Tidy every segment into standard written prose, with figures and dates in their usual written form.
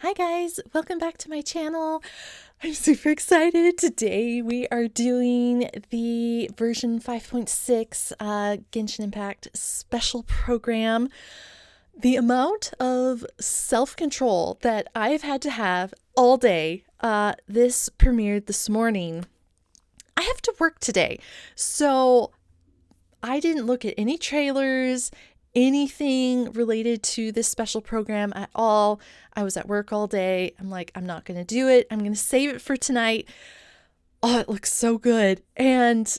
Hi guys, welcome back to my channel. I'm super excited. Today we are doing the version 5.6 Genshin Impact special program. The amount of self-control that I've had to have all day, this premiered this morning. I have to work today, so I didn't look at any trailers, anything related to this special program at all. I was at work all day. I'm like, I'm not going to do it. I'm going to save it for tonight. Oh, it looks so good. And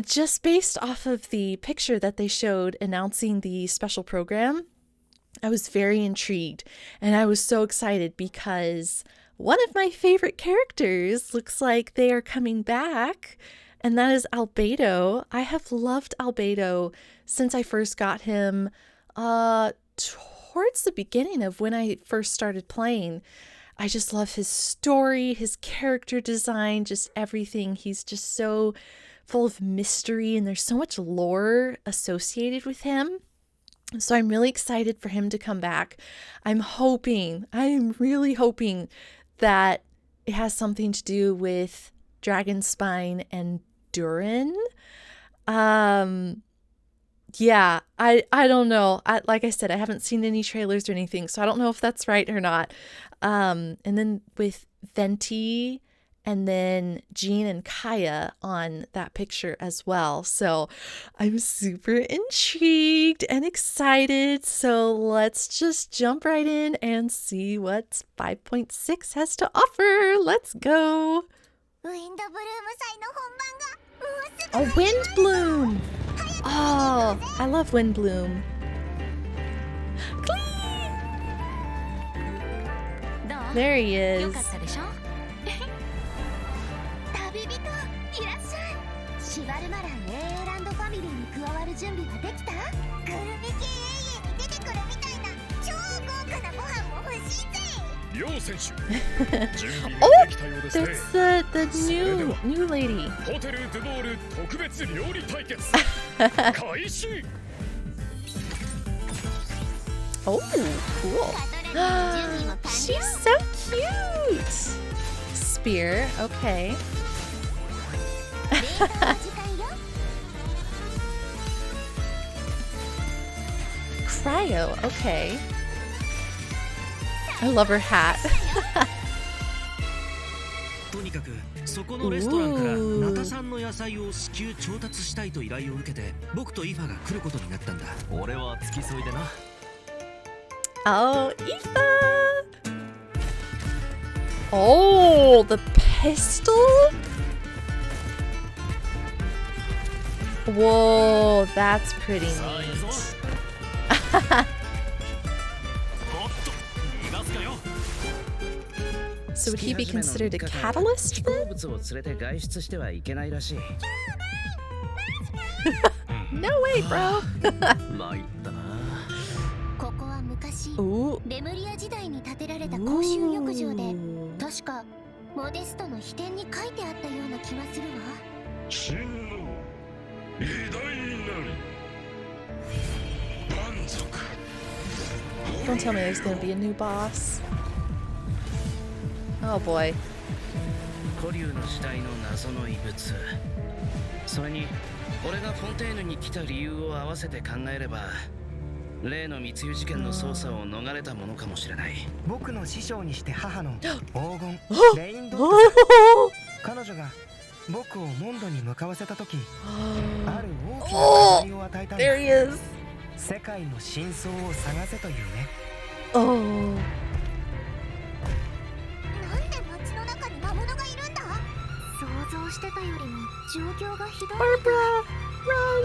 just based off of the picture that they showed announcing the special program, I was very intrigued and I was so excited because one of my favorite characters looks like they are coming back, and that is Albedo. I have loved Albedo since I first got him towards the beginning of when I first started playing. I just love his story, his character design, just everything. He's just so full of mystery and there's so much lore associated with him. So I'm really excited for him to come back. I am really hoping that it has something to do with Dragonspine and Durin. Yeah, I don't know. Like I said, I haven't seen any trailers or anything, so I don't know if that's right or not. And then with Venti and then Jean and Kaya on that picture as well. So I'm super intrigued and excited. So let's just jump right in and see what 5.6 has to offer. Let's go. Oh, Wind Bloom! Oh, I love Wind Bloom. There he is. Oh, that's the new lady. Oh, cool. She's so cute. Spear, okay. Cryo, okay. I love her hat. とにかくそこのレストランからナタさんの野菜を至急調達したいと依頼を受けて僕とイファが来ることになったんだ。俺は付き添いでな。Oh, Ifa! Oh, the pistol? Whoa, that's pretty neat. So would he be considered a catalyst then? No way, bro. Ooh. Don't tell me there's gonna be a new boss. Oh boy. 古竜の時代の謎の遺物。それに俺がフォンテーヌに来た理由を合わせて考えれば例の密輸事件の捜査を逃れたものかもしれない。僕の師匠にして母の黄金レインドット。彼女が僕をモンドに向かわせた時、ある大きな課題を与えたんだ。There he is. 世界の真相を探せというね。Oh. Barbara, run!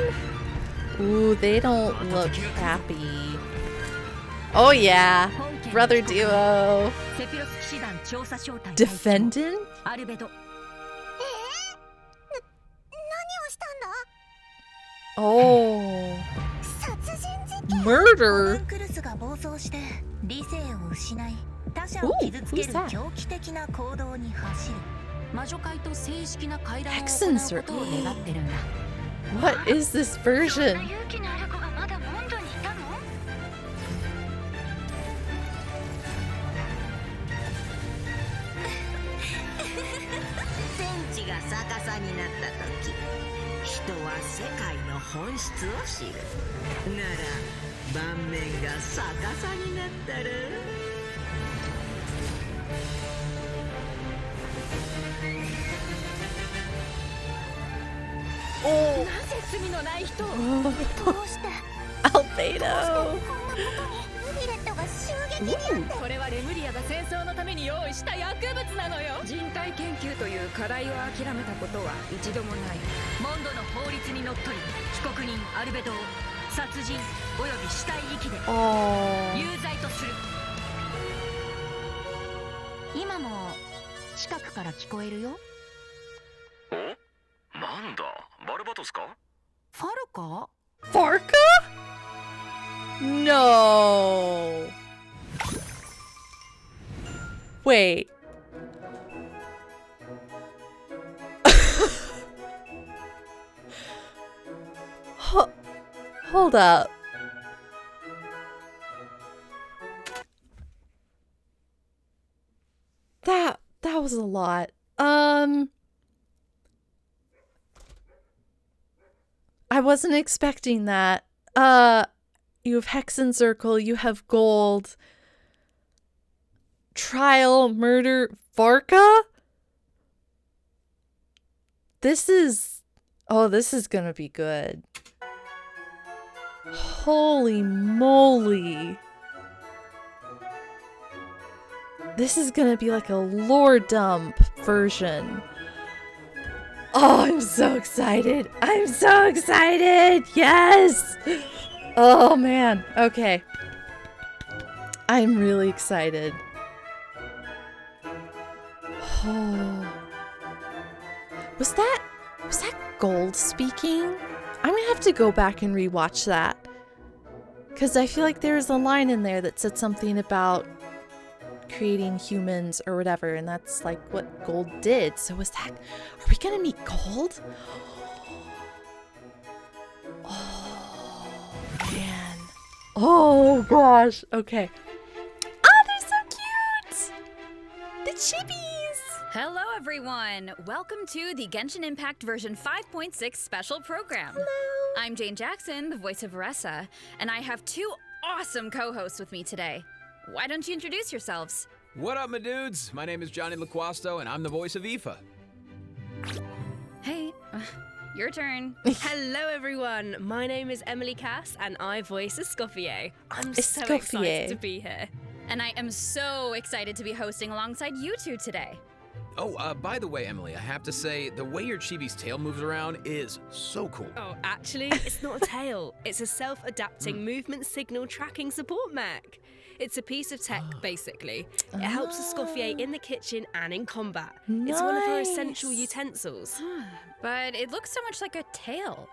Ooh, they don't look happy. Oh yeah, brother duo. Defendant? Oh. Murder? Ooh, who's that? Hexenzirkel. What is this version? が逆さになった時、人は世界の本質を知る。なら盤面が逆さになったら、Oh, なぜ罪のない人を。どうして Albedo. ミレットが襲撃にあってこれはレムリアが戦争のために用意した薬物なのよ。人体研究という課題を諦めたことは一度もない。モンドの法律にのっとり、被告人アルベドを殺人および死体遺棄で Oh. 有罪とする。今も近くから聞こえるよ。お、なんだ、バルバトスか？ファルカ？ Varka? No. Wait. Hold up. That was a lot. I wasn't expecting that. You have Hexenzirkel, you have gold. Trial, murder, Varka? This is gonna be good. Holy moly. This is gonna be like a lore dump version. Oh, I'm so excited. I'm so excited. Yes. Oh, man. Okay. I'm really excited. Oh. Was that Gold speaking? I'm gonna have to go back and rewatch that. Because I feel like there was a line in there that said something about creating humans or whatever, and that's like what Gold did. So are we gonna meet Gold? Oh man. Oh gosh. Okay. Oh, they're so cute! The chibis! Hello everyone! Welcome to the Genshin Impact version 5.6 special program. Hello. I'm Jane Jackson, the voice of Varka, and I have two awesome co-hosts with me today. Why don't you introduce yourselves? What up, my dudes? My name is Johnny LaQuasto, and I'm the voice of Aoife. Hey, your turn. Hello everyone, my name is Emily Cass and I voice Escoffier. I'm so Escoffier. excited to be here. And I am so excited to be hosting alongside you two today. Oh, by the way, Emily, I have to say, the way your chibi's tail moves around is so cool. Oh, actually, it's not a tail. It's a self-adapting movement signal tracking support mech. It's a piece of tech, basically. It helps Escoffier in the kitchen and in combat. It's one of her essential Nice. utensils. But it looks so much like a tail.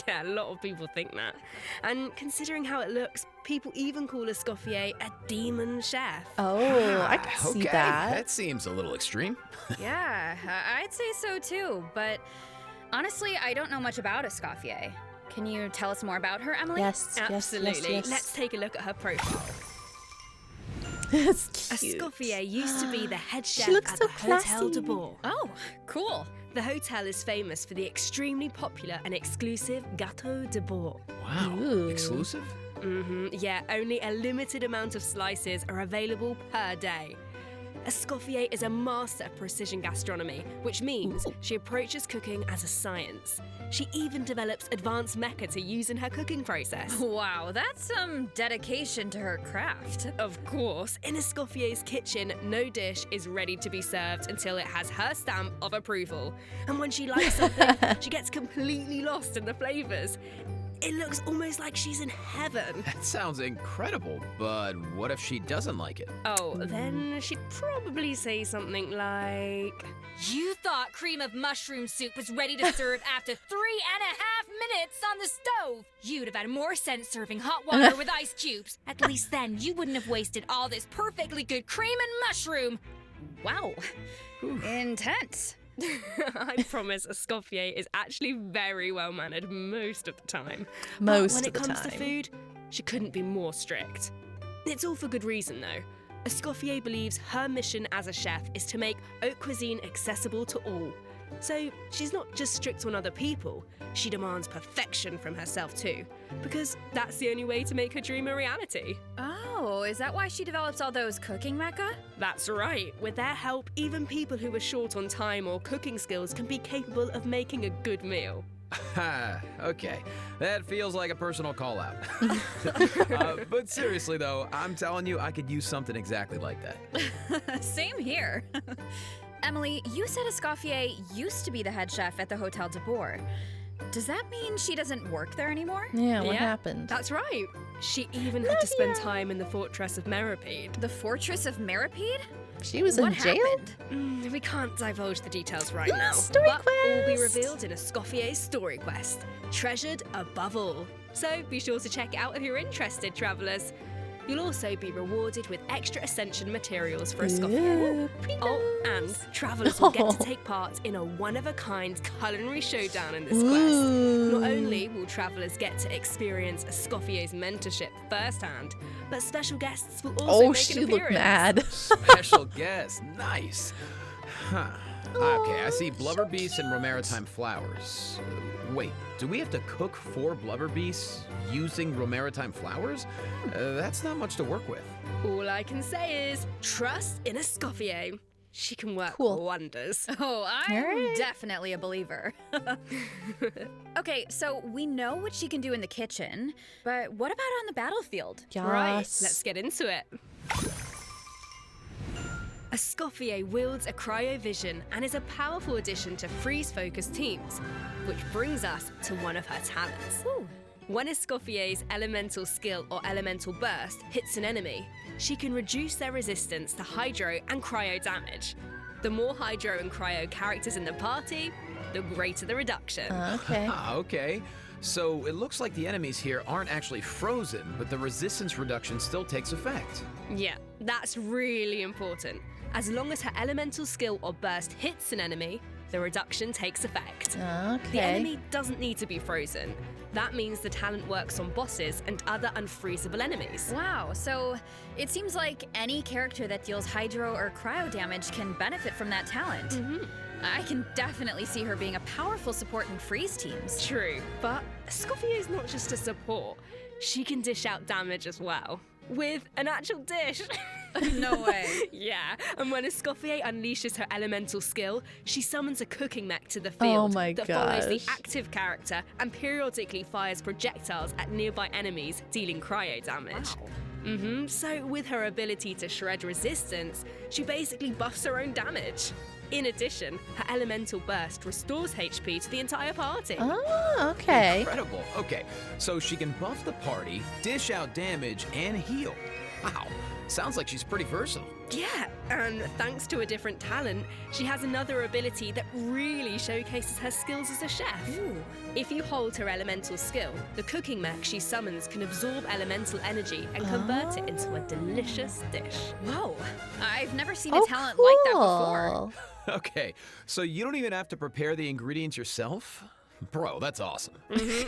Yeah, a lot of people think that. And considering how it looks, people even call Escoffier a demon chef. Oh, I can see Okay, that. that seems a little extreme. Yeah, I'd say so too. But honestly, I don't know much about Escoffier. Can you tell us more about her, Emily? Yes, Absolutely. yes. Let's take a look at her profile. That's cute. Escoffier used to be the head chef She looks at so the Hotel classy. de Bourg. Oh, cool. The hotel is famous for the extremely popular and exclusive Gâteau de Bourg. Wow, Ooh. exclusive? Yeah, only a limited amount of slices are available per day. Escoffier is a master of precision gastronomy, which means she approaches cooking as a science. She even develops advanced mecha to use in her cooking process. Wow, that's some dedication to her craft. Of course, in Escoffier's kitchen, no dish is ready to be served until it has her stamp of approval. And when she likes something, she gets completely lost in the flavors. It looks almost like she's in heaven. That sounds incredible, but what if she doesn't like it? Oh, then she'd probably say something like... You thought cream of mushroom soup was ready to serve after 3.5 minutes on the stove. You'd have had more sense serving hot water with ice cubes. At least then you wouldn't have wasted all this perfectly good cream and mushroom. Wow. Intense. I promise Escoffier is actually very well-mannered most of the time. Most but when of it the comes to time. food, she couldn't be more strict. It's all for good reason, though. Escoffier believes her mission as a chef is to make haute cuisine accessible to all. So she's not just strict on other people, she demands perfection from herself too, because that's the only way to make her dream a reality. Oh, is that why she develops all those cooking mecha? That's right. With their help, even people who are short on time or cooking skills can be capable of making a good meal. Okay, that feels like a personal call-out. But seriously though, I'm telling you, I could use something exactly like that. Same here. Emily, you said Escoffier used to be the head chef at the Hotel de Boer. Does that mean she doesn't work there anymore? Yeah, what happened? That's right. She even had to spend time in the Fortress of Meripede. The Fortress of Meripede? She was in jail? We can't divulge the divulge right now. Story but all will be quest. revealed in Escoffier's story quest, treasured above all. So be sure to check it out if you're interested, travellers. You'll also be rewarded with extra Ascension materials for Escoffier. Oh, and travellers will get to take part in a one-of-a-kind culinary showdown in this quest. Not only will travellers get to experience Escoffier's mentorship firsthand, but special guests will also make an appearance. Looked mad. Special guest, nice. Huh. Okay, I see blubber beasts and romaritime flowers. Wait, do we have to cook 4 blubber beasts using romaritime flowers? That's not much to work with. All I can say is trust in Escoffier. She can work wonders. Oh, I'm definitely a believer. Okay, so we know what she can do in the kitchen, but what about on the battlefield? Yes. Right, let's get into it. Escoffier wields a cryovision and is a powerful addition to freeze-focused teams, which brings us to one of her talents. Ooh. When Escoffier's elemental skill or elemental burst hits an enemy, she can reduce their resistance to hydro and cryo damage. The more hydro and cryo characters in the party, the greater the reduction. Okay. Okay. So it looks like the enemies here aren't actually frozen, but the resistance reduction still takes effect. Yeah, that's really important. As long as her elemental skill or burst hits an enemy, the reduction takes effect. Okay. The enemy doesn't need to be frozen. That means the talent works on bosses and other unfreezable enemies. Wow, so it seems like any character that deals hydro or cryo damage can benefit from that talent. I can definitely see her being a powerful support in freeze teams. True, but Escoffier is not just a support. She can dish out damage as well. With an actual dish. No way. Yeah, and when Escoffier unleashes her elemental skill, she summons a cooking mech to the field that follows the active character and periodically fires projectiles at nearby enemies, dealing cryo damage. Wow. So with her ability to shred resistance, she basically buffs her own damage. In addition, her elemental burst restores HP to the entire party. Oh, okay. Incredible. Okay, so she can buff the party, dish out damage, and heal. Wow, sounds like she's pretty versatile. Yeah, and thanks to a different talent, she has another ability that really showcases her skills as a chef. Ooh. If you hold her elemental skill, the cooking mech she summons can absorb elemental energy and convert it into a delicious dish. Whoa, I've never seen a talent like that before. Okay, so you don't even have to prepare the ingredients yourself? Bro, that's awesome.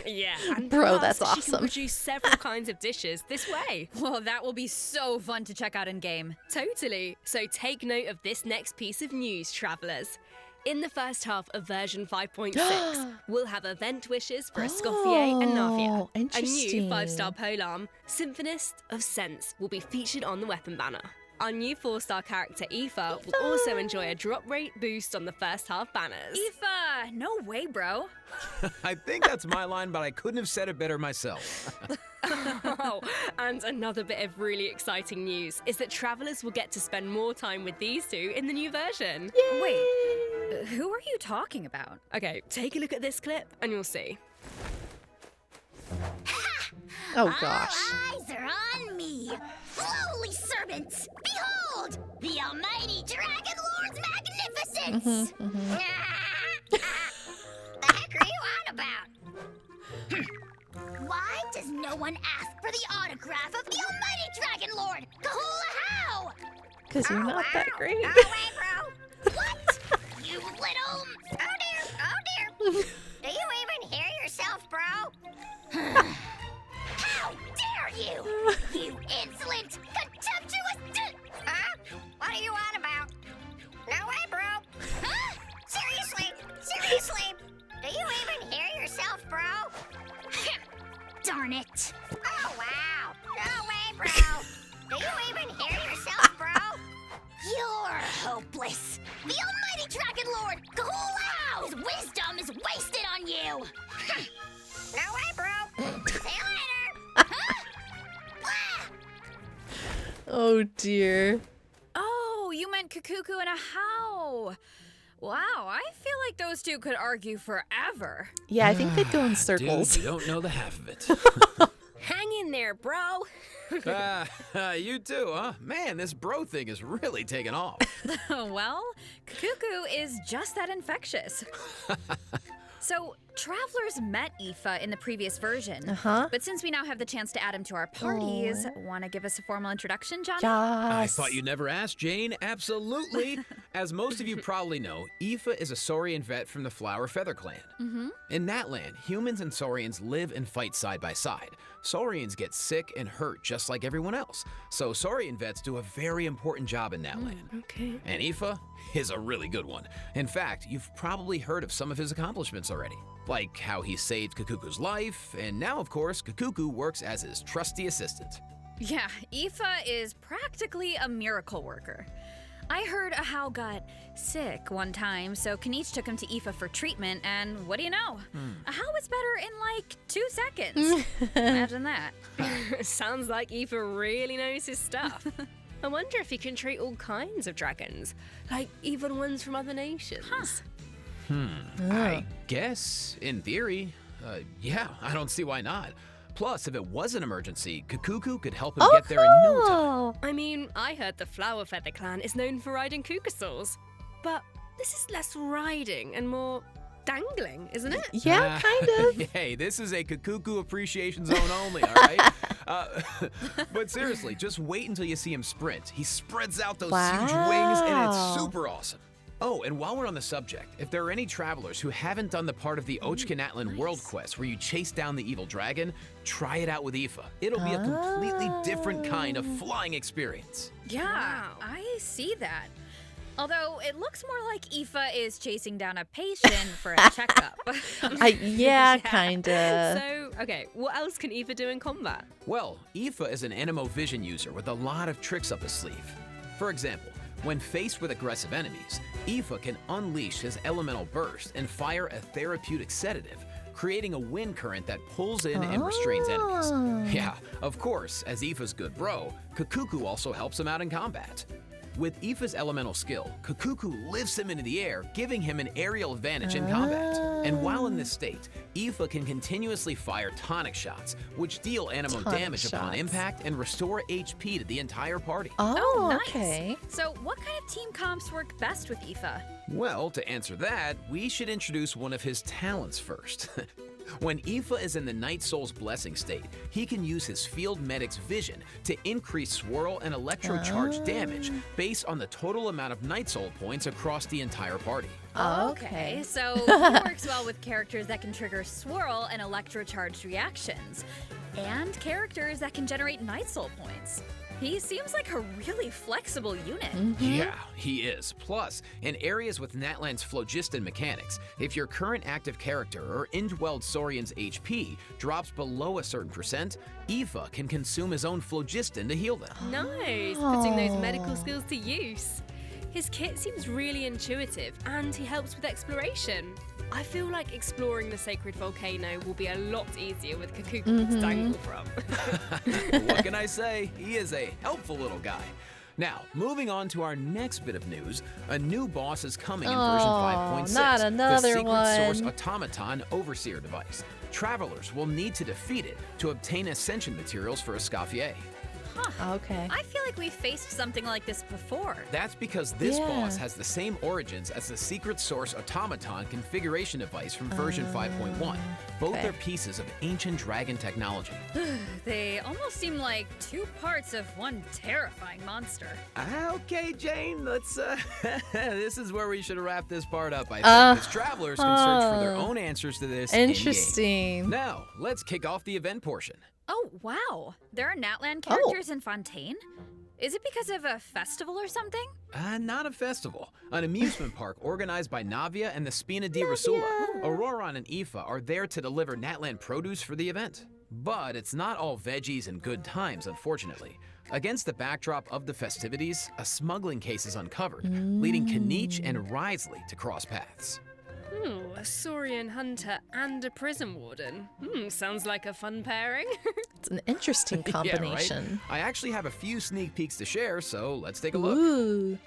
Yeah, and Bro, plus, that's she can awesome. produce several kinds of dishes this way. Well, that will be so fun to check out in game. Totally. So take note of this next piece of news, travellers. In the first half of version 5.6, we'll have event wishes for Escoffier and Navia. A new interesting. 5-star polearm, Symphonist of Sense, will be featured on the weapon banner. Our new 4-star character, Aoife, will also enjoy a drop rate boost on the first half banners. Aoife, no way, bro. I think that's my line, but I couldn't have said it better myself. Oh, and another bit of really exciting news is that travellers will get to spend more time with these two in the new version. Wait, who are you talking about? Okay, take a look at this clip and you'll see. Oh, gosh. All eyes are on me. Lowly servants, behold, the almighty Dragon Lord's magnificence. The heck are you on about? Why does no one ask for the autograph of the almighty Dragon Lord? Kahula how? Because you're not that great. Oh, wait, bro. What? You little... Oh, dear. Do you even hear yourself, bro? How dare you? You insolent, contemptuous... Huh? What are you on about? No way, bro. Huh? Seriously? Oh dear. Oh, you meant Kuku and a how. Wow, I feel like those two could argue forever. Yeah, I think they'd go in circles. Dude, you don't know the half of it. Hang in there, bro. You too, huh? Man, this bro thing is really taking off. Well, Kuku is just that infectious. So, travelers met Aoife in the previous version. But since we now have the chance to add him to our parties, want to give us a formal introduction, Johnny? I thought you never asked, Jane. Absolutely. As most of you probably know, Aoife is a Saurian vet from the Flower Feather clan. In that land, humans and Saurians live and fight side by side. Saurians get sick and hurt just like everyone else. So Saurian vets do a very important job in that land. Okay. And Aoife is a really good one. In fact, you've probably heard of some of his accomplishments already. Like how he saved Kuku's life, and now, of course, Kuku works as his trusty assistant. Yeah, Aoife is practically a miracle worker. I heard Ahau got sick one time, so Kaniche took him to Aoife for treatment, and what do you know? Ahau was better in like 2 seconds. Imagine that. Sounds like Aoife really knows his stuff. I wonder if he can treat all kinds of dragons, like even ones from other nations. I guess, in theory, yeah, I don't see why not. Plus, if it was an emergency, Kuku could help him get there in no time. I mean, I heard the Flower Feather clan is known for riding Kukusaurs, but this is less riding and more dangling, isn't it? Yeah, kind of. Hey, this is a Kuku appreciation zone only, all right? But seriously, just wait until you see him sprint. He spreads out those huge wings, and it's super awesome. Oh, and while we're on the subject, if there are any travelers who haven't done the part of the Ochkanatlan World Quest where you chase down the evil dragon, try it out with Aoife. It'll be a completely different kind of flying experience. Yeah, I see that. Although it looks more like Aoife is chasing down a patient for a checkup. Yeah, kinda. So, okay, what else can Aoife do in combat? Well, Aoife is an Anemo Vision user with a lot of tricks up his sleeve. For example, when faced with aggressive enemies, Aoife can unleash his elemental burst and fire a therapeutic sedative, creating a wind current that pulls in and restrains enemies. Yeah, of course, as Aoife's good bro, Kuku also helps him out in combat. With Aoife's elemental skill, Kuku lifts him into the air, giving him an aerial advantage in combat. And while in this state, Aoife can continuously fire tonic shots, which deal Anemo damage upon impact and restore HP to the entire party. Oh, nice. okay. So what kind of team comps work best with Aoife? Well, to answer that, we should introduce one of his talents first. When Aoife is in the Night Soul's Blessing state, he can use his Field Medic's vision to increase swirl and electrocharge damage based on the total amount of Night Soul points across the entire party. Okay, so he works well with characters that can trigger swirl and electrocharged reactions, and characters that can generate Night Soul points. He seems like a really flexible unit. Yeah, he is. Plus, in areas with Natlan's phlogiston mechanics, if your current active character or indwelled Saurian's HP drops below a certain percent, Aoife can consume his own phlogiston to heal them. Nice, putting those medical skills to use. His kit seems really intuitive, and he helps with exploration. I feel like exploring the sacred volcano will be a lot easier with Kuku to dangle from. What can I say? He is a helpful little guy. Now, moving on to our next bit of news, a new boss is coming in version 5.6. Not another the Secret one. Source Automaton Overseer device. Travelers will need to defeat it to obtain ascension materials for Escoffier. Okay. I feel like we've faced something like this before. That's because this boss has the same origins as the Secret Source Automaton configuration device from version 5.1. Both are pieces of ancient dragon technology. They almost seem like two parts of one terrifying monster. Okay, Jane, let's, this is where we should wrap this part up, I think, because travelers can search for their own answers to this in-game. Interesting. Now, let's kick off the event portion. Oh, wow. There are Natlan characters in Fontaine? Is it because of a festival or something? Not a festival. An amusement park organized by Navia and the Spina di Rasula. Auroron and Aoife are there to deliver Natlan produce for the event. But it's not all veggies and good times, unfortunately. Against the backdrop of the festivities, a smuggling case is uncovered, leading Kaniche and Risley to cross paths. A Saurian hunter and a prison warden. Sounds like a fun pairing. It's an interesting combination. Yeah, right? I actually have a few sneak peeks to share, so let's take a look. Ooh.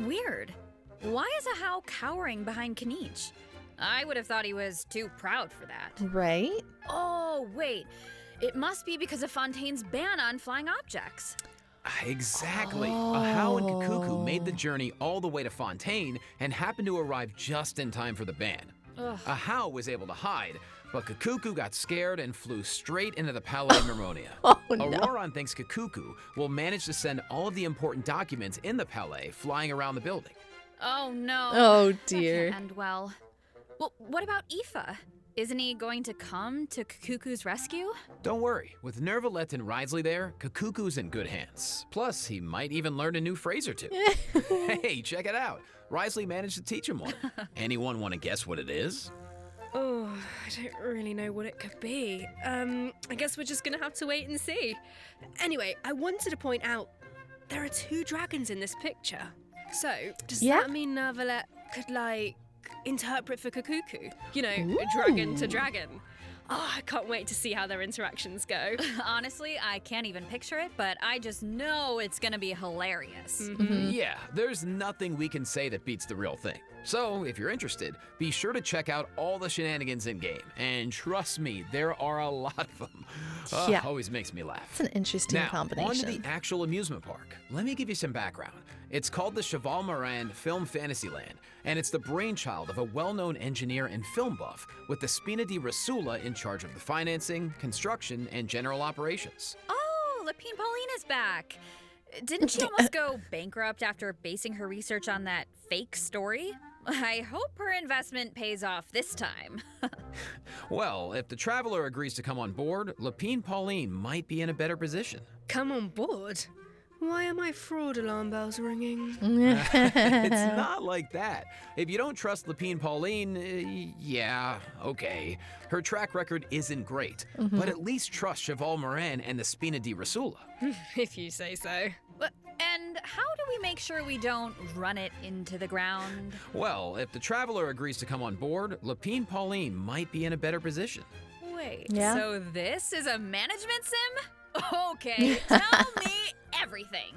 Weird. Why is a How cowering behind Kaniche? I would have thought he was too proud for that. Right? Oh, wait. It must be because of Fontaine's ban on flying objects. Exactly. A How and Kuku made the journey all the way to Fontaine and happened to arrive just in time for the ban. A How was able to hide, but Kuku got scared and flew straight into the Palais Mermonia. Auroron thinks Kuku will manage to send all of the important documents in the Palais flying around the building. Oh, no. Oh, That dear. can't end well. Well, what about Aoife? Isn't he going to come to Kuku's rescue? Don't worry, with Nervalette and Risley there, Kuku's in good hands. Plus, he might even learn a new phrase or two. Hey, check it out. Risley managed to teach him one. Anyone want to guess what it is? Oh, I don't really know what it could be. I guess we're just gonna have to wait and see. Anyway, I wanted to point out there are 2 dragons in this picture. So, does that mean Nervalette could, like, interpret for Kuku? You know, dragon to dragon. Oh, I can't wait to see how their interactions go. Honestly, I can't even picture it, but I just know it's gonna be hilarious. Yeah, there's nothing we can say that beats the real thing. So, if you're interested, be sure to check out all the shenanigans in-game. And trust me, there are a lot of them. Always makes me laugh. It's an interesting Now, combination. on to the actual amusement park. Let me give you some background. It's called the Cheval Moran Film Fantasyland, and it's the brainchild of a well-known engineer and film buff with the Spina di Rasula in charge of the financing, construction, and general operations. Oh, Lapine Pauline is back. Didn't she almost go bankrupt after basing her research on that fake story? I hope her investment pays off this time. Well, if the Traveler agrees to come on board, Lapine Pauline might be in a better position. Come on board? Why are my fraud alarm bells ringing? It's not like that. If you don't trust Lapine Pauline, yeah, okay. Her track record isn't great, but at least trust Cheval Moran and the Spina di Rasula. If you say so. And how do we make sure we don't run it into the ground? Well, if the Traveler agrees to come on board, Lapine Pauline might be in a better position. Wait, Yeah. so this is a management sim? Okay, tell me everything.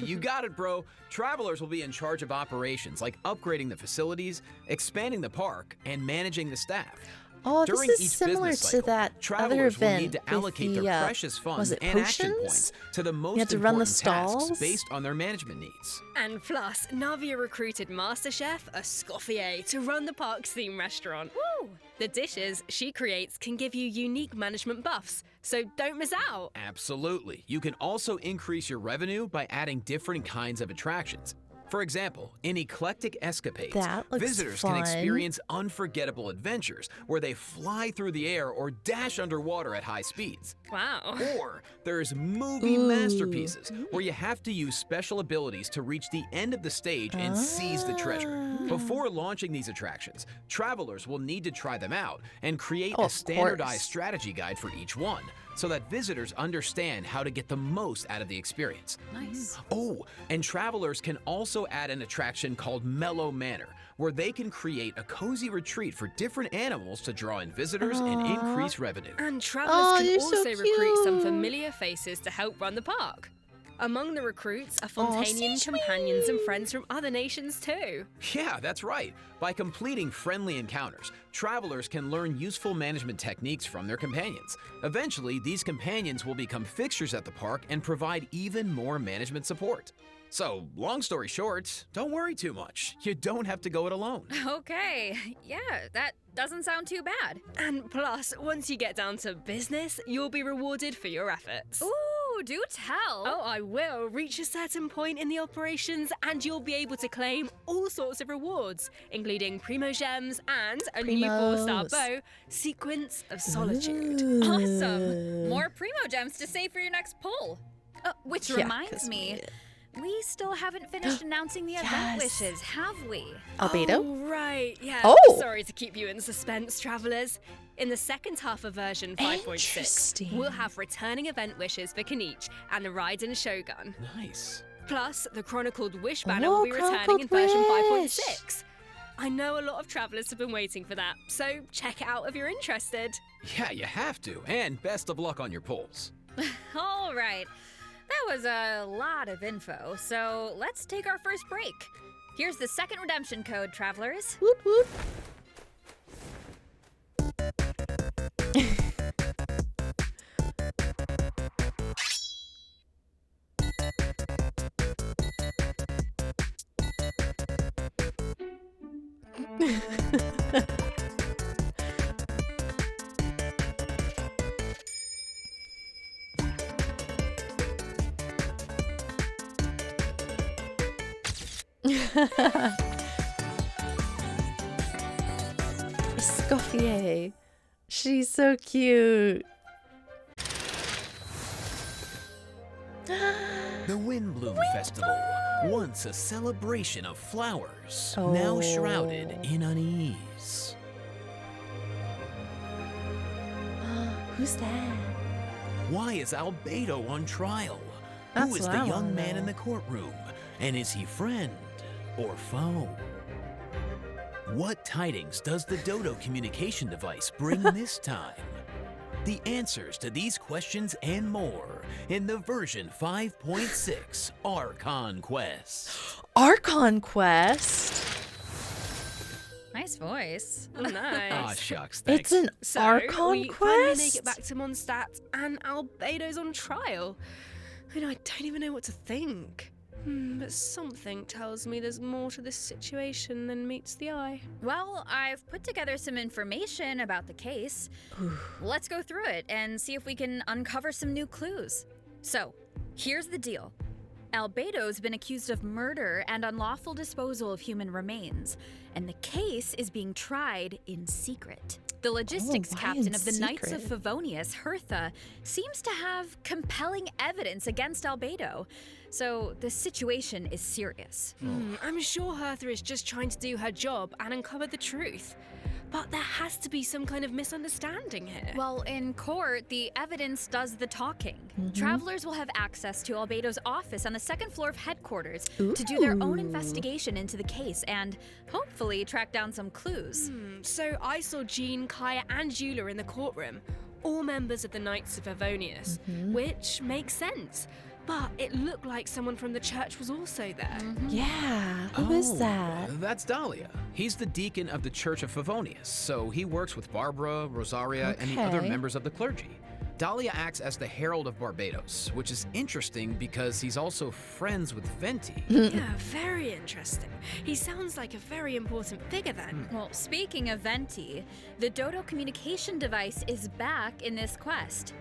You got it, bro. Travelers will be in charge of operations like upgrading the facilities, expanding the park, and managing the staff. Oh, During this is each similar business to cycle, that other travelers will event need to with allocate the, their precious funds was it and action potions? points to the most You had to run the important tasks stalls? based on their management needs. And plus, Navia recruited Master Chef Escoffier to run the park's theme restaurant. Woo! The dishes she creates can give you unique management buffs, so don't miss out. Absolutely. You can also increase your revenue by adding different kinds of attractions. For example, in Eclectic Escapades, That looks visitors fun. can experience unforgettable adventures where they fly through the air or dash underwater at high speeds. Wow. Or there's movie masterpieces where you have to use special abilities to reach the end of the stage and seize the treasure. Before launching these attractions, travelers will need to try them out and create a Of standardized course. strategy guide for each one, so that visitors understand how to get the most out of the experience. Nice. Oh, and travelers can also add an attraction called Mellow Manor, where they can create a cozy retreat for different animals to draw in visitors and increase revenue. And travelers Aw, can you're so also recruit some cute. familiar faces to help run the park. Among the recruits are Aw, Fontanian so companions and friends from other nations too. Yeah, that's right. By completing friendly encounters, travelers can learn useful management techniques from their companions. Eventually, these companions will become fixtures at the park and provide even more management support. So, long story short, don't worry too much. You don't have to go it alone. Okay, yeah, that doesn't sound too bad. And plus, once you get down to business, you'll be rewarded for your efforts. Ooh, do tell. Oh, I will. Reach a certain point in the operations and you'll be able to claim all sorts of rewards, including Primo Gems and a new 4-star Primos. bow, Sequence of Solitude. Awesome. More Primo Gems to save for your next pull. Which Yeah, reminds 'cause me, we still haven't finished announcing the event Yes. wishes, have we? Albedo? Oh, right. Yeah. Oh. Sorry to keep you in suspense, travelers. In the second half of version 5.6, Interesting. we'll have returning event wishes for Kaniche and the Raiden Shogun. Nice. Plus, the chronicled wish banner Oh, will be returning in Chronicled version Wish. 5.6. I know a lot of travelers have been waiting for that, so check it out if you're interested. Yeah, you have to. And best of luck on your polls. All right. That was a lot of info, so let's take our first break. Here's the second redemption code, travelers. Whoop whoop. Escoffier. She's so cute. The Windbloom Festival, once a celebration of flowers, now shrouded in unease. Who's that? Why is Albedo on trial? That's Who is what the I young wanna man in know. the courtroom? And is he friend or foe? What tidings does the Dodo communication device bring this time? The answers to these questions and more in the version 5.6 Archon Quest. Archon Quest? Nice voice. Nice. Aw, shucks, thanks. It's an So, Archon we Quest? finally make it back to Mondstadt, and Albedo's on trial. And I don't even know what to think. But something tells me there's more to this situation than meets the eye. Well, I've put together some information about the case. Let's go through it and see if we can uncover some new clues. So, here's the deal. Albedo's been accused of murder and unlawful disposal of human remains, and the case is being tried in secret. The logistics why captain in of the Knights of secret? Favonius, Hertha, seems to have compelling evidence against Albedo, so the situation is serious. I'm sure Hertha is just trying to do her job and uncover the truth. But there has to be some kind of misunderstanding here. Well, in court, the evidence does the talking. Travelers will have access to Albedo's office on the second floor of headquarters to do their own investigation into the case and hopefully track down some clues. So I saw Jean, Kaya, and Jula in the courtroom, all members of the Knights of Favonius, which makes sense. But it looked like someone from the church was also there. Yeah, who is that? That's Dahlia. He's the deacon of the Church of Favonius, so he works with Barbara, Rosaria, and the other Okay. members of the clergy. Dahlia acts as the herald of Barbados, which is interesting because he's also friends with Venti. Yeah, very interesting. He sounds like a very important figure then. Well, speaking of Venti, the Dodo communication device is back in this quest.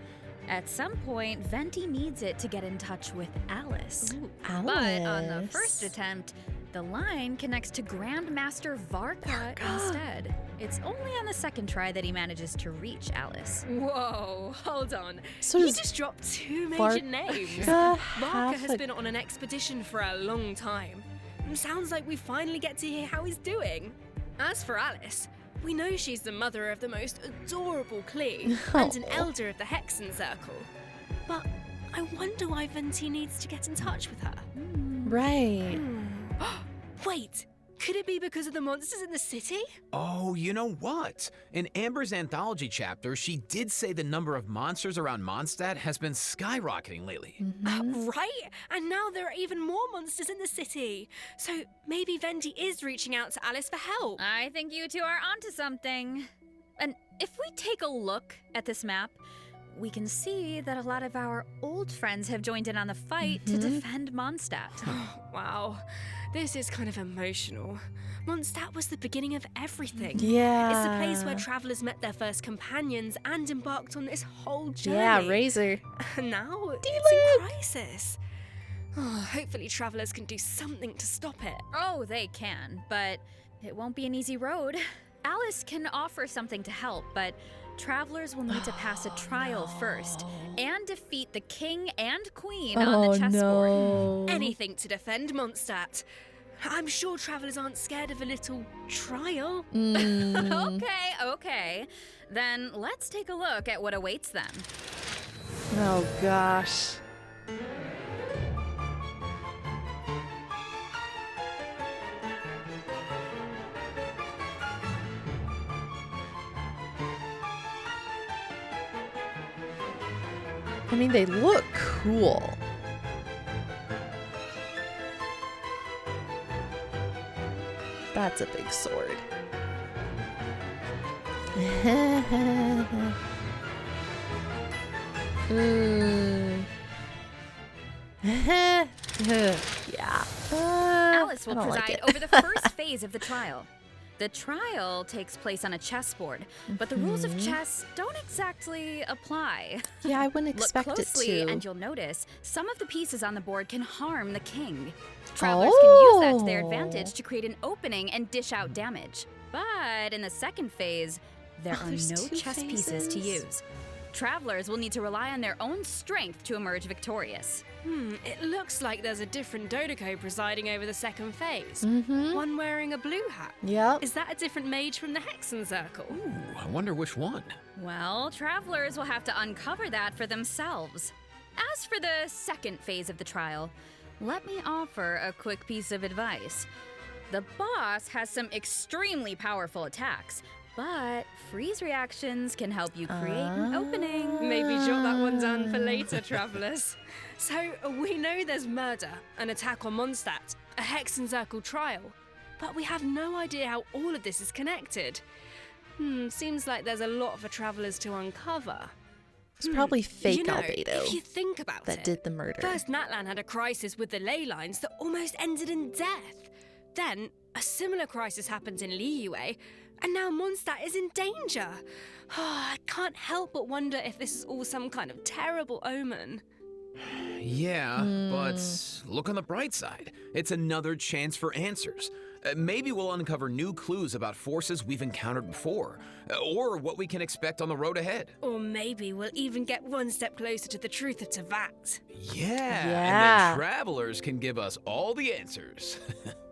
At some point, Venti needs it to get in touch with Alice. But on the first attempt, the line connects to Grandmaster Varka instead. It's only on the second try that he manages to reach Alice. Whoa, hold on. So He does just dropped two major Varka names. have Varka has a- been on an expedition for a long time. Sounds like we finally get to hear how he's doing. As for Alice, we know she's the mother of the most adorable Klee and an elder of the Hexenzirkel. But I wonder why Venti needs to get in touch with her. Right. Wait, could it be because of the monsters in the city? Oh, you know what? In Amber's anthology chapter, she did say the number of monsters around Mondstadt has been skyrocketing lately. Right? And now there are even more monsters in the city. So maybe Venti is reaching out to Alice for help. I think you two are onto something. And if we take a look at this map, we can see that a lot of our old friends have joined in on the fight to defend Mondstadt. Wow, this is kind of emotional. Mondstadt was the beginning of everything. Yeah. It's the place where travelers met their first companions and embarked on this whole journey. Yeah, Razor. And now it's in crisis. Oh, hopefully travelers can do something to stop it. Oh, they can, but it won't be an easy road. Alice can offer something to help, but travelers will need to pass a trial first and defeat the king and queen on the chessboard. No. Anything to defend Mondstadt. I'm sure travelers aren't scared of a little trial. Okay. Then let's take a look at what awaits them. Oh gosh. I mean, they look cool. That's a big sword. Yeah. Alice will I don't like preside it. over the first phase of the trial. The trial takes place on a chessboard, but the rules of chess don't exactly apply. Yeah, I wouldn't Look expect closely it to. and you'll notice some of the pieces on the board can harm the king. Travelers can use that to their advantage to create an opening and dish out damage. But in the second phase, there are there's no 2 chess pieces to phases? use. Travelers will need to rely on their own strength to emerge victorious. It looks like there's a different Dodoco presiding over the second phase. Mm-hmm. One wearing a blue hat. Yep. Is that a different mage from the Hexenzirkel? Ooh, I wonder which one. Well, travelers will have to uncover that for themselves. As for the second phase of the trial, let me offer a quick piece of advice. The boss has some extremely powerful attacks, but freeze reactions can help you create an opening. Maybe jot that one down for later, travellers. So, we know there's murder, an attack on Mondstadt, a Hexenzirkel trial, but we have no idea how all of this is connected. Seems like there's a lot for travellers to uncover. It's probably fake You know, Albedo if you think about that it, did the murder. first Natlan had a crisis with the ley lines that almost ended in death. Then, a similar crisis happened in Liyue, and now Mondstadt is in danger. I can't help but wonder if this is all some kind of terrible omen. Yeah, but look on the bright side. It's another chance for answers. Maybe we'll uncover new clues about forces we've encountered before, or what we can expect on the road ahead. Or maybe we'll even get one step closer to the truth of Teyvat. Yeah, and Yeah. then travelers can give us all the answers.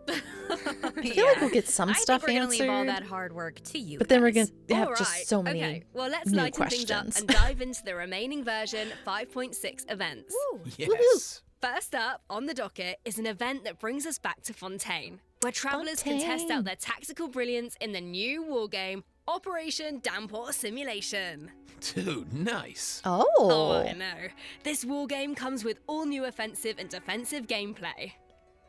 I feel like we'll get some stuff I think we're answered. gonna leave all that hard work to you. But then we're guys. gonna have All just right, so many Okay, well, let's new lighten things up questions. and dive into the remaining version 5.6 events. Yes. First up on the docket is an event that brings us back to Fontaine, where travelers can test Fontaine. out their tactical brilliance in the new wargame Operation Downpour Simulation. Dude, nice. Oh, I know. This wargame comes with all new offensive and defensive gameplay.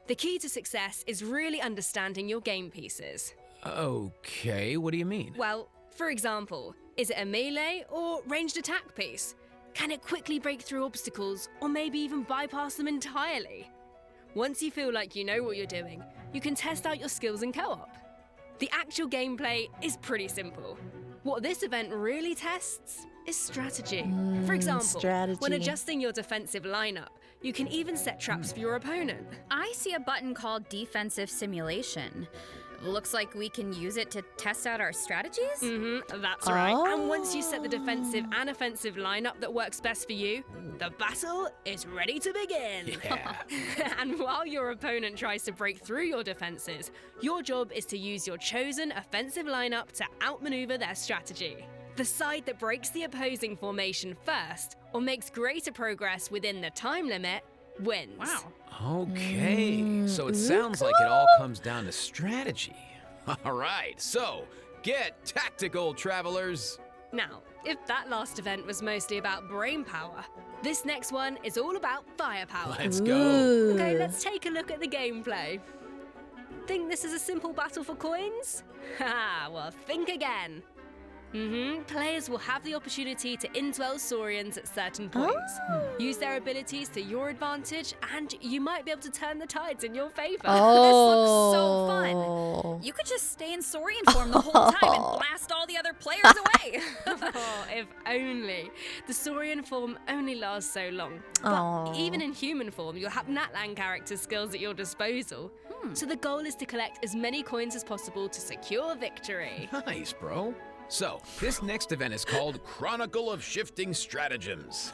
The key to success is really understanding your game pieces. Okay, what do you mean? Well, for example, is it a melee or ranged attack piece? Can it quickly break through obstacles or maybe even bypass them entirely? Once you feel like you know what you're doing, you can test out your skills in co-op. The actual gameplay is pretty simple. What this event really tests is strategy. For example, strategy. when adjusting your defensive lineup, you can even set traps for your opponent. I see a button called Defensive Simulation. Looks like we can use it to test out our strategies? That's right. And once you set the defensive and offensive lineup that works best for you, the battle is ready to begin. Yeah. And while your opponent tries to break through your defenses, your job is to use your chosen offensive lineup to outmaneuver their strategy. The side that breaks the opposing formation first, or makes greater progress within the time limit, wins. Wow. Okay, so it sounds like it all comes down to strategy. All right, so get tactical, travelers. Now, if that last event was mostly about brain power, this next one is all about firepower. Let's go. Ooh. Okay, let's take a look at the gameplay. Think this is a simple battle for coins? Haha, well, think again. Players will have the opportunity to indwell Saurians at certain points. Use their abilities to your advantage, and you might be able to turn the tides in your favor. This looks so fun. You could just stay in Saurian form the whole time and blast all the other players away. Oh, if only. The Saurian form only lasts so long. But Aw. even in human form, you'll have Natlan character skills at your disposal. So the goal is to collect as many coins as possible to secure victory. Nice, bro. So, this next event is called Chronicle of Shifting Stratagems.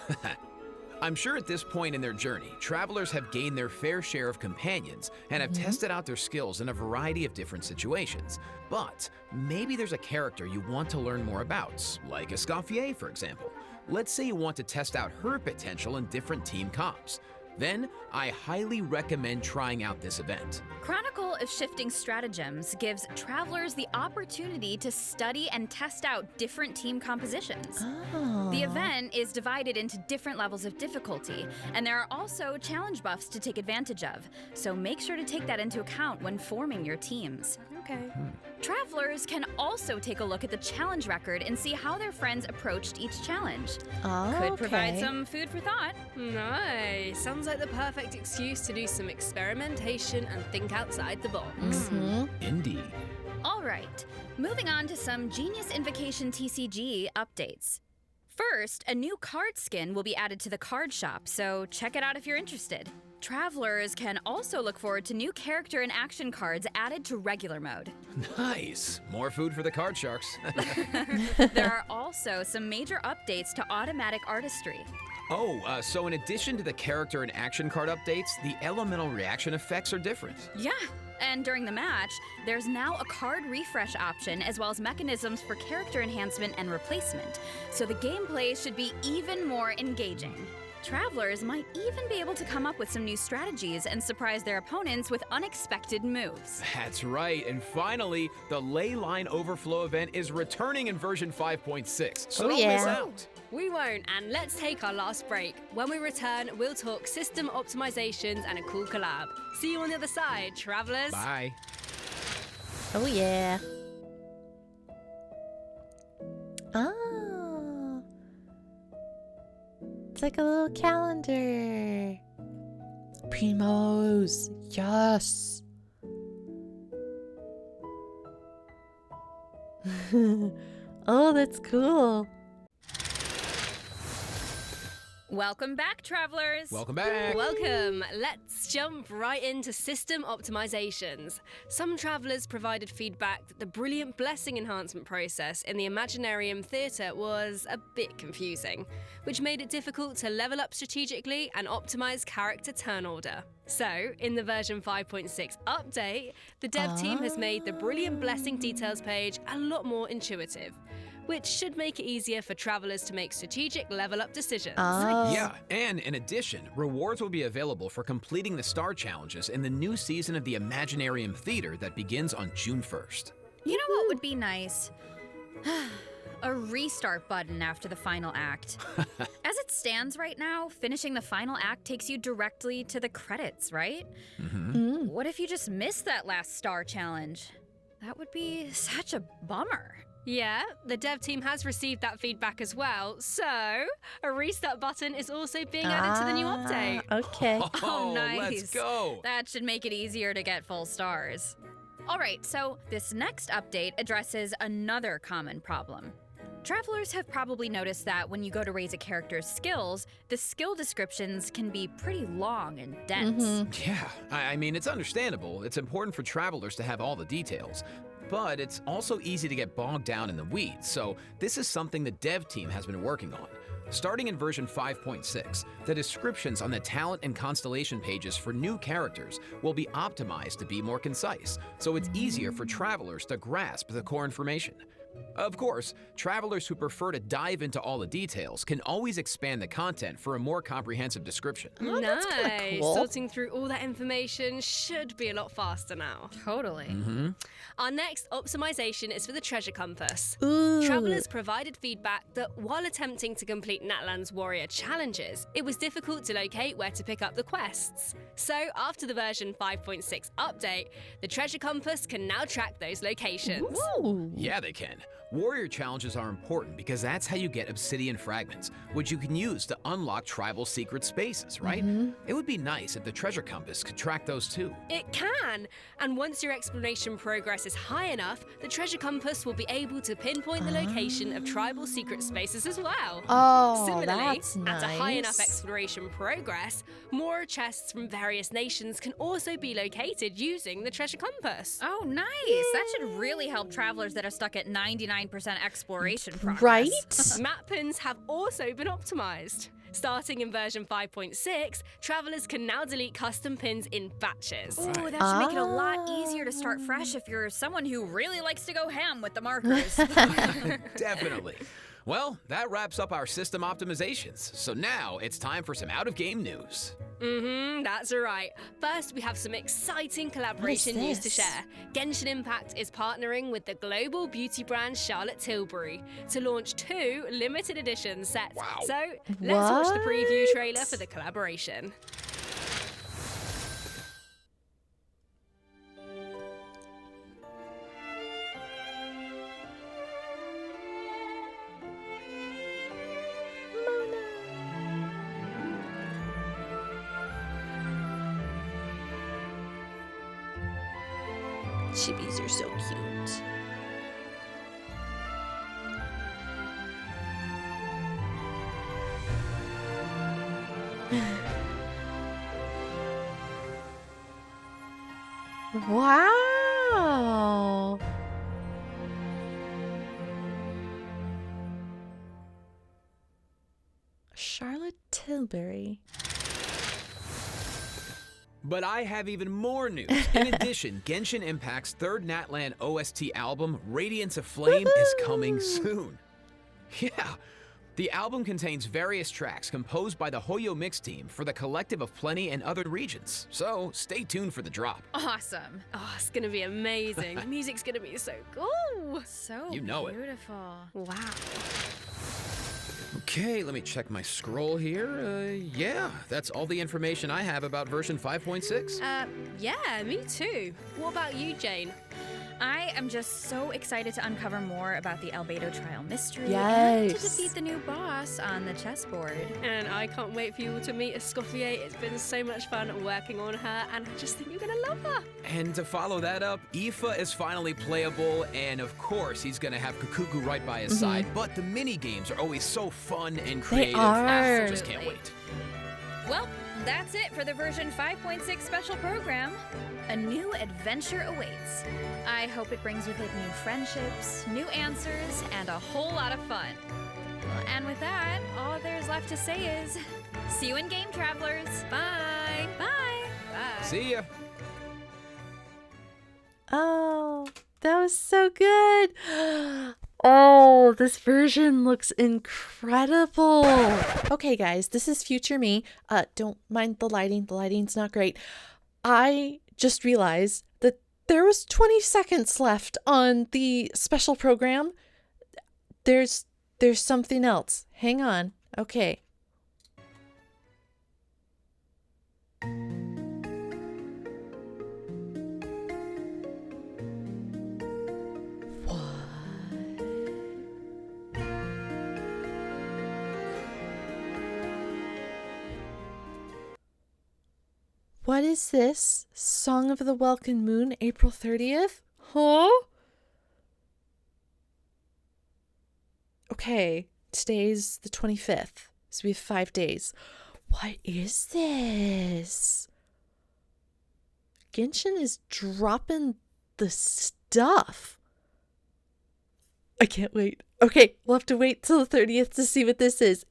I'm sure at this point in their journey, travelers have gained their fair share of companions and have tested out their skills in a variety of different situations. But maybe there's a character you want to learn more about, like Escoffier, for example. Let's say you want to test out her potential in different team comps. then I highly recommend trying out this event. Chronicle of Shifting Stratagems gives travelers the opportunity to study and test out different team compositions. Oh. The event is divided into different levels of difficulty, and there are also challenge buffs to take advantage of, so make sure to take that into account when forming your teams. Okay. Travelers can also take a look at the challenge record and see how their friends approached each challenge. Oh, Could provide okay. some food for thought. Nice. Sounds like the perfect excuse to do some experimentation and think outside the box. Mhm. Indeed. All right, moving on to some Genius Invocation TCG updates. First, a new card skin will be added to the card shop, so check it out if you're interested. Travelers can also look forward to new character and action cards added to regular mode. Nice. More food for the card sharks. There are also some major updates to automatic artistry. So in addition to the character and action card updates, the elemental reaction effects are different. Yeah, and during the match, there's now a card refresh option as well as mechanisms for character enhancement and replacement, so the gameplay should be even more engaging. Travelers might even be able to come up with some new strategies and surprise their opponents with unexpected moves. That's right, and finally, the Ley Line Overflow event is returning in version 5.6, so Oh, don't yeah. miss out. We won't, and let's take our last break. When we return, we'll talk system optimizations and a cool collab. See you on the other side, travelers. Bye. Oh, yeah. Oh. It's like a little calendar. Primos. Yes. Oh, that's cool. Welcome back, travelers! Welcome back. Welcome. Let's jump right into system optimizations. Some travelers provided feedback that the brilliant blessing enhancement process in the Imaginarium Theatre was a bit confusing, which made it difficult to level up strategically and optimize character turn order. So, in the version 5.6 update, the dev team has made the brilliant blessing details page a lot more intuitive, which should make it easier for travelers to make strategic level up decisions. Oh. Yeah, and in addition, rewards will be available for completing the star challenges in the new season of the Imaginarium Theater that begins on June 1st. You know what would be nice? A restart button after the final act. As it stands right now, finishing the final act takes you directly to the credits, right? What if you just missed that last star challenge? That would be such a bummer. Yeah, the dev team has received that feedback as well, so a restart button is also being added to the new update. Okay. Oh, nice. Let's go. That should make it easier to get full stars. All right, so this next update addresses another common problem. Travelers have probably noticed that when you go to raise a character's skills, the skill descriptions can be pretty long and dense. Yeah, I mean, it's understandable. It's important for travelers to have all the details. But it's also easy to get bogged down in the weeds, so this is something the dev team has been working on. Starting in version 5.6, the descriptions on the talent and constellation pages for new characters will be optimized to be more concise, so it's easier for travelers to grasp the core information. Of course, travelers who prefer to dive into all the details can always expand the content for a more comprehensive description. Oh, that's kinda Nice. cool. Sorting through all that information should be a lot faster now. Totally. Our next optimization is for the treasure compass. Ooh. Travelers provided feedback that while attempting to complete Natlan's warrior challenges, it was difficult to locate where to pick up the quests. So, after the version 5.6 update, the treasure compass can now track those locations. Ooh. Yeah, they can. Warrior challenges are important because that's how you get obsidian fragments, which you can use to unlock tribal secret spaces, right? It would be nice if the treasure compass could track those too. It can! And once your exploration progress is high enough, the treasure compass will be able to pinpoint the location of tribal secret spaces as well. Oh, Similarly, that's nice. at a high enough exploration progress, more chests from various nations can also be located using the treasure compass. Oh, nice. That should really help travelers that are stuck at 99% exploration progress. Right? Map pins have also been optimized. Starting in version 5.6, travelers can now delete custom pins in batches. Ooh, that should make it a lot easier to start fresh if you're someone who really likes to go ham with the markers. Definitely. Well, that wraps up our system optimizations. So now it's time for some out-of-game news. That's right. First, we have some exciting collaboration news to this? share. Genshin Impact is partnering with the global beauty brand Charlotte Tilbury to launch 2 limited edition sets. Wow. So, let's watch the preview What? trailer for the collaboration. Chibis are so cute. Wow. Charlotte Tilbury. But I have even more news. In addition, Genshin Impact's third Natlan OST album, Radiance of Flame, is coming soon. Yeah, the album contains various tracks composed by the Hoyo Mix team for the Collective of Plenty and other regions. So stay tuned for the drop. Awesome. Oh, it's gonna be amazing. The music's gonna be so cool. So You know it. beautiful. Wow. Okay, let me check my scroll here. Yeah, that's all the information I have about version 5.6. Yeah, me too. What about you, Jane? I am just so excited to uncover more about the Albedo trial mystery and to Yes. defeat the new boss on the chessboard. And I can't wait for you all to meet Escoffier. It's been so much fun working on her, and I just think you're gonna love her. And to follow that up, Aoife is finally playable, and of course he's gonna have Kuku right by his side, but the mini games are always so fun and creative. are. Just can't wait. Well, that's it for the version 5.6 special program. A new adventure awaits. I hope it brings with it new friendships, new answers, and a whole lot of fun. Well, and with that, all there's left to say is, see you in game, travelers. Bye. Bye. Bye. See ya. Oh, that was so good. Oh, this version looks incredible. Okay, guys, this is future me. Don't mind the lighting. The lighting's not great. I just realized that there was 20 seconds left on the special program. There's something else. Hang on. Okay. What is this? Song of the Welcome Moon, April 30th? Huh? Okay, today's the 25th, so we have 5 days. What is this? Genshin is dropping the stuff. I can't wait. Okay, we'll have to wait till the 30th to see what this is.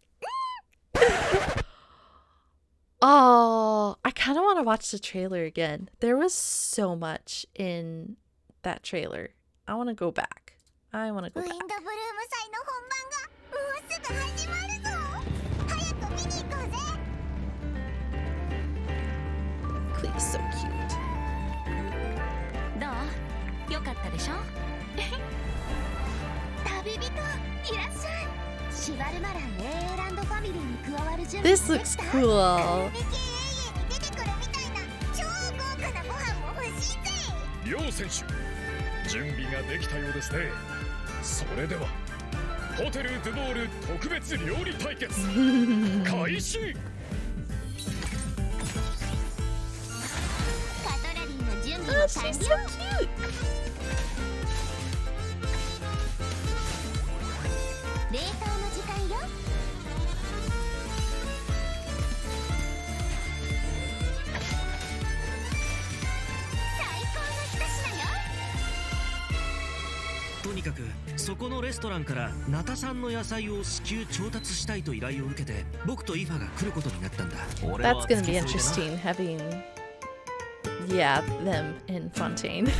Oh, I kind of want to watch the trailer again. There was so much in that trailer. I want to go back. I want to go ウィ back. ンドブルーム祭の本番がもうすぐ始まるぞ。早く見に行こうぜ。 Clee's so cute. どう？よかったでしょ？旅人いらっしゃい。シバルマラン AA ランドファミリーに加わる準備 This がで looks きた。 cool. ミキ AA に出てくるみたいな超豪華なご飯も欲しいぜ。両選手準備ができたようですね。それではホテルドゥボール特別料理対決開始。カトラリーの準備も Oh, 完 she's 了。 so cute. 冷凍の時間よ。最高の一品よ。とにかくそこのレストランからナタ産の野菜を至急調達したいと依頼を受けて僕とイファが来ることになったんだ。 That's gonna be interesting having, yeah, them in Fontaine.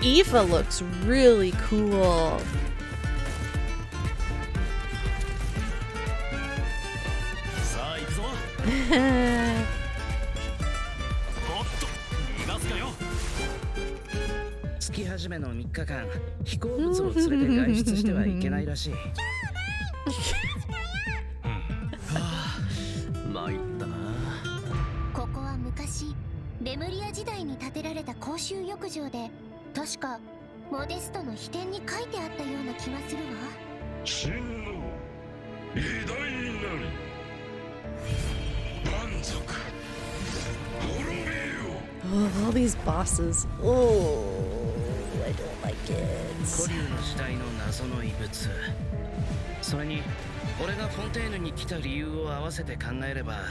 Eva looks really cool. さあ行くぞ。月始めの3日間飛行物を連れて外出してはいけないらしい。参ったな。ここは昔レムリア時代に建てられた公衆浴場で、確かモデストの秘典に書いてあったような気がするわ。真の偉大なり蛮族滅べよ。 Oh, all these bosses. Oh, I don't like it. 古竜の時代の謎の遺物、それに俺がフォンテーヌに来た理由を合わせて考えれば、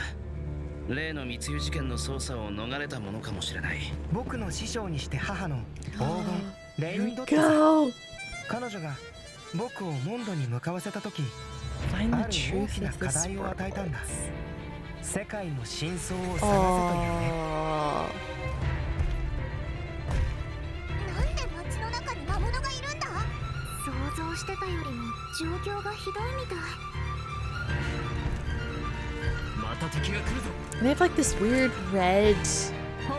例の密輸事件の捜査を逃れたものかもしれない。僕の師匠にして母の黄金レインドットさん。彼女が僕をモンドに向かわせた時、ある大きな課題を与えたんだ。世界の真相を探せというね。なんで街の中に魔物がいるんだ。想像してたよりも状況がひどいみたい。 And they have like this weird red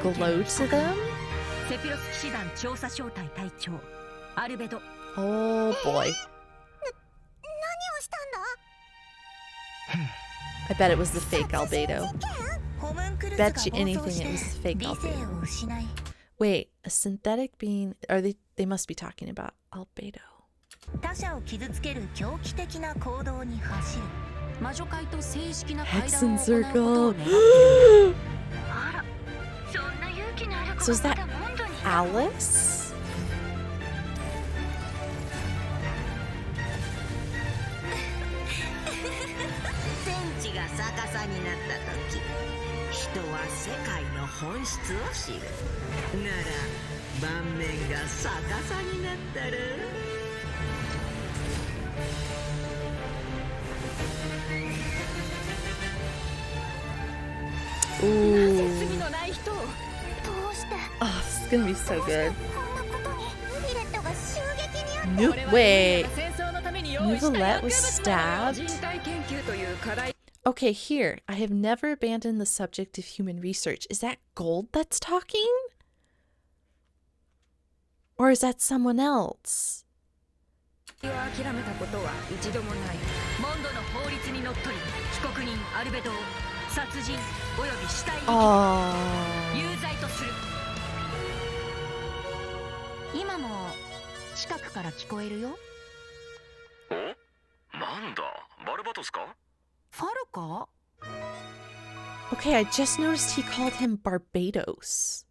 glow to them. セピロス騎士団調査小隊隊長アルベド。 Oh boy. 何をしたんだ。 I bet it was the fake Albedo. Bet you anything it was the fake Albedo. Wait, a synthetic being? They must be talking about Albedo. 他者を傷つける狂気的な行動に走る魔女界と正式な会談を行うことを願っている。あら、そんな勇気のある子 So is が that まだモンドに。 Alice? 天地が逆さになった時、人は世界の本質を知る。なら盤面が逆さになったら。 Ooh. Oh, this is gonna be so good. Wait. Nouvellette was stabbed? Okay, here. I have never abandoned the subject of human research. Is that Gold that's talking? Or is that someone else? 諦めたことは一度もない。モンドの法律にのっとり、被告人アルベドを殺人および死体遺棄有罪とする。今も近くから聞こえるよ。お？なんだ、バルバトスか？ファルカ？ Okay, I just noticed he called him Barbados.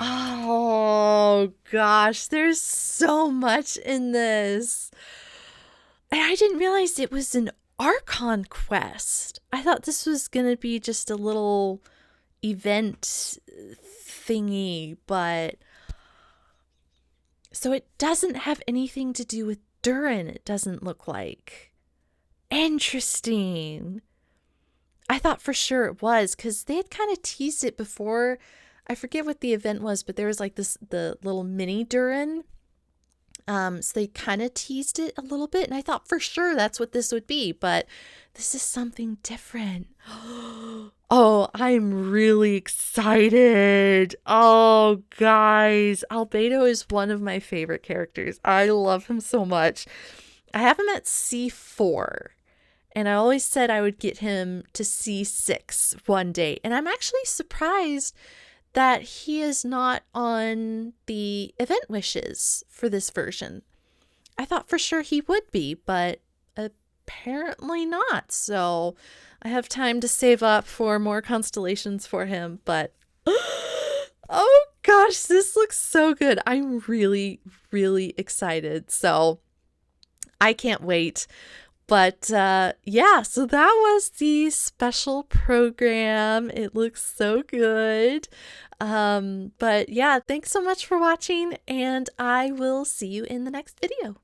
Oh gosh, there's so much in this. And I didn't realize it was an Archon quest. I thought this was gonna be just a little event thingy, but so it doesn't have anything to do with Durin, it doesn't look like. Interesting. I thought for sure it was, because they had kind of teased it before. I forget what the event was, but there was like the little mini Durin. So they kind of teased it a little bit, and I thought for sure that's what this would be, but this is something different. Oh, I'm really excited. Oh, guys, Albedo is one of my favorite characters. I love him so much. I have him at C4, and I always said I would get him to C6 one day, and I'm actually surprised that he is not on the event wishes for this version. I thought for sure he would be, but apparently not. So I have time to save up for more constellations for him, but oh gosh, this looks so good. I'm really, really excited. So I can't wait. But yeah, so that was the special program. It looks so good. But yeah, thanks so much for watching, and I will see you in the next video.